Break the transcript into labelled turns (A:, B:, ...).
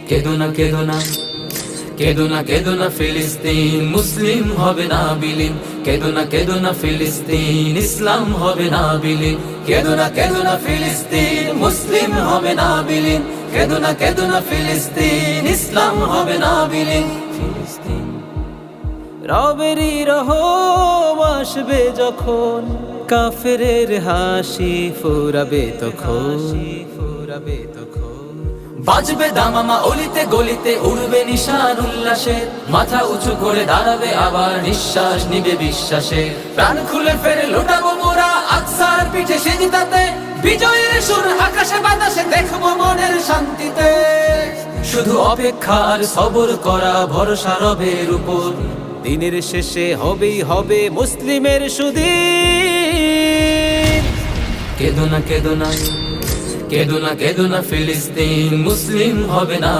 A: কেঁদো না কেঁদো না, কেঁদো না কেঁদো না ফিলিস্তিন, মুসলিম হবে না বিলীন। কেঁদো না কেঁদো না ফিলিস্তিন, ইসলাম হবে না বিলীন। কেঁদো না কেঁদো না ফিলিস্তিন, মুসলিম হবে না বিলীন। কেঁদো না কেঁদো না ফিলিস্তিন, ইসলাম হবে না বিলীন। ফিলিস্তিন রবেরই রহম আসবে যখন, কাফেরের হাসি ফুরাবে তখন। বাজবে দামামা অলিতে গলিতে, উড়বে নিশান উল্লাসে, মাথা উঁচু করে দাঁড়াবে আবার, নিঃশ্বাস নিবে বিশ্বাসে। প্রাণ খুলে ফেরে লোটাবো মোরা আকসার পিঠে সেজদাতে, বিজয়ের সুর আকাশে বাতাসে দেখবো মনের শান্তিতে। শুধু অপেক্ষা আর সবর করা, ভরসা রবের উপর, দিনের শেষে হবেই হবে মুসলিমের সুদিন। কেঁদো না কেঁদো না, কেঁদো না কেঁদো না ফিলিস্তিন, মুসলিম হবে না।